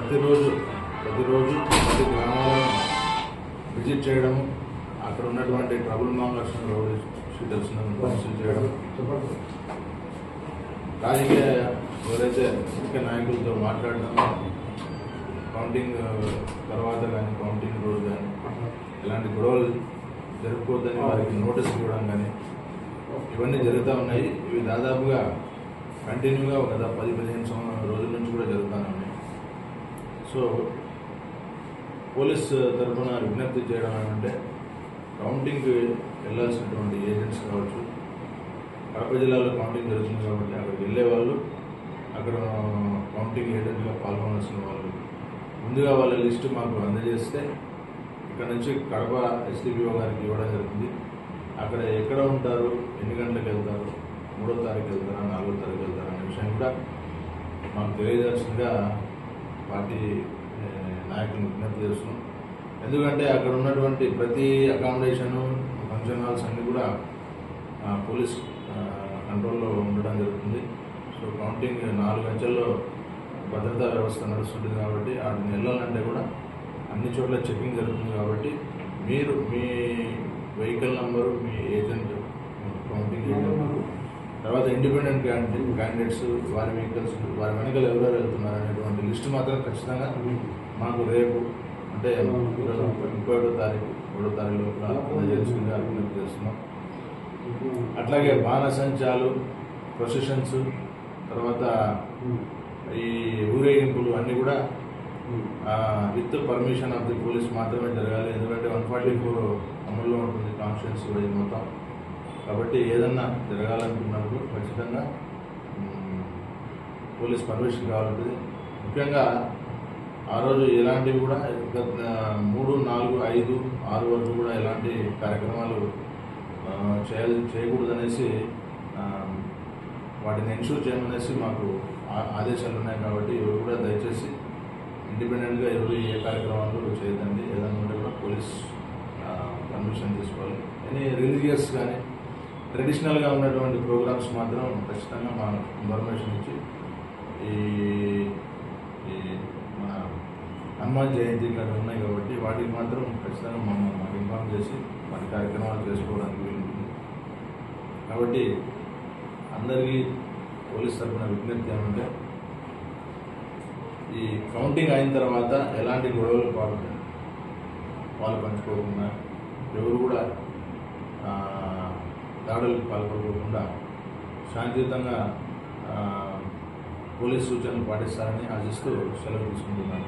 ప్రతిరోజు ప్రతి గ్రామాలను విజిట్ చేయడం, అక్కడ ఉన్నటువంటి ట్రబుల్ మాంగర్స్ రౌడీ షీటర్స్ను పరిశీలన చేయడం, రాజకీయ ఎవరైతే ముఖ్య నాయకులతో మాట్లాడడం, కౌంటింగ్ తర్వాత కానీ కౌంటింగ్ రోజు కానీ ఎలాంటి గొడవలు జరుపుకోవద్దని వారికి నోటీస్ ఇవ్వడం కానీ ఇవన్నీ జరుగుతూ ఉన్నాయి. ఇవి దాదాపుగా కంటిన్యూగా గత 10-15 రోజుల నుంచి కూడా జరుగుతూ ఉన్నాయి. సో పోలీస్ తరఫున విజ్ఞప్తి చేయడం ఏమంటే, కౌంటింగ్కి వెళ్ళాల్సినటువంటి ఏజెంట్స్ కావచ్చు, కడప జిల్లాలో కౌంటింగ్ జరుగుతుంది కాబట్టి అక్కడికి వెళ్ళే వాళ్ళు, అక్కడ కౌంటింగ్ ఏజెంట్గా పాల్గొనాల్సిన వాళ్ళు ముందుగా వాళ్ళ లిస్టు మాకు అందజేస్తే ఇక్కడ నుంచి కడప ఎస్డిపిఓ గారికి ఇవ్వడం జరుగుతుంది. అక్కడ ఎక్కడ ఉంటారు, ఎన్ని గంటలకు వెళ్తారు, 3వ తారీఖు వెళ్తారా, 4వ తారీఖు వెళ్తారా అనే విషయం కూడా మాకు తెలియజేయాల్సిందిగా పార్టీ నాయకులను విజ్ఞప్తి చేస్తున్నాం. ఎందుకంటే అక్కడ ఉన్నటువంటి ప్రతి అకామిడేషను, ఫంక్షన్ హాల్స్ అన్నీ కూడా పోలీస్ కంట్రోల్లో ఉండడం జరుగుతుంది. సో కౌంటింగ్ 4 గంటల్లో భద్రతా వ్యవస్థ నడుస్తుంటుంది కాబట్టి వాటిని వెళ్ళాలంటే కూడా అన్ని చోట్ల చెకింగ్ జరుగుతుంది. కాబట్టి మీరు మీ వెహికల్ నంబరు, మీ ఏజెంట్, కౌంటింగ్ ఏజెంట్, తర్వాత ఇండిపెండెంట్ క్యాండిడేట్స్, వారి వెహికల్స్, వారి వెనకాల ఎవరెవరు వెళ్తున్నారు అనేటువంటి లిస్టు మాత్రం ఖచ్చితంగా మాకు రేపు అంటే 31వ తారీఖు 3వ తారీఖు లోపల అందజేయాల్సిందిగా విజ్ఞప్తి చేస్తున్నాం. అట్లాగే బాణసంచాలు, ప్రొసెషన్స్, తర్వాత ఈ ఊరేగింపులు అన్నీ కూడా with permission of the police మాత్రమే జరగాలి. ఎందుకంటే 144 అమల్లో ఉంటుంది కాన్స్టిట్యున్సీ వైజ్ మొత్తం. కాబట్టి ఏదన్నా జరగాలనుకున్నప్పుడు ఖచ్చితంగా పోలీస్ పర్మిషన్ కావాలంటుంది. ముఖ్యంగా ఆ రోజు ఎలాంటివి కూడా 3, 4, 5, 6 వరకు కూడా ఎలాంటి కార్యక్రమాలు చేయకూడదనేసి వాటిని ఎన్షూర్ చేయమనేసి మాకు ఆదేశాలు ఉన్నాయి. కాబట్టి ఎవరు కూడా దయచేసి ఇండిపెండెంట్గా ఎవరు ఏ కార్యక్రమాలు చేయదండి. ఏదైనా ఉంటే కూడా పోలీస్ పర్మిషన్ తీసుకోవాలి. ఎనీ రిలీజియస్ కానీ ట్రెడిషనల్గా ఉన్నటువంటి ప్రోగ్రామ్స్ మాత్రం ఖచ్చితంగా మా ఇన్ఫర్మేషన్ ఇచ్చి ఈ మన హనుమాన్ జయంతి ఇట్లాంటివి ఉన్నాయి కాబట్టి వాటికి మాత్రం ఖచ్చితంగా మాకు ఇన్ఫార్మ్ చేసి వాటి కార్యక్రమాలు చేసుకోవడానికి వీలుంటుంది. కాబట్టి అందరికీ పోలీస్ తరఫున విజ్ఞప్తి ఏమంటే, ఈ కౌంటింగ్ అయిన తర్వాత ఎలాంటి గొడవలు వాళ్ళు పంచుకోకుండా, ఎవరు కూడా దాడులకు పాల్పడకుండా శాంతియుతంగా పోలీస్ సూచనలు పాటిస్తారని ఆశిస్తూ సెలవు తీసుకుంటున్నాను.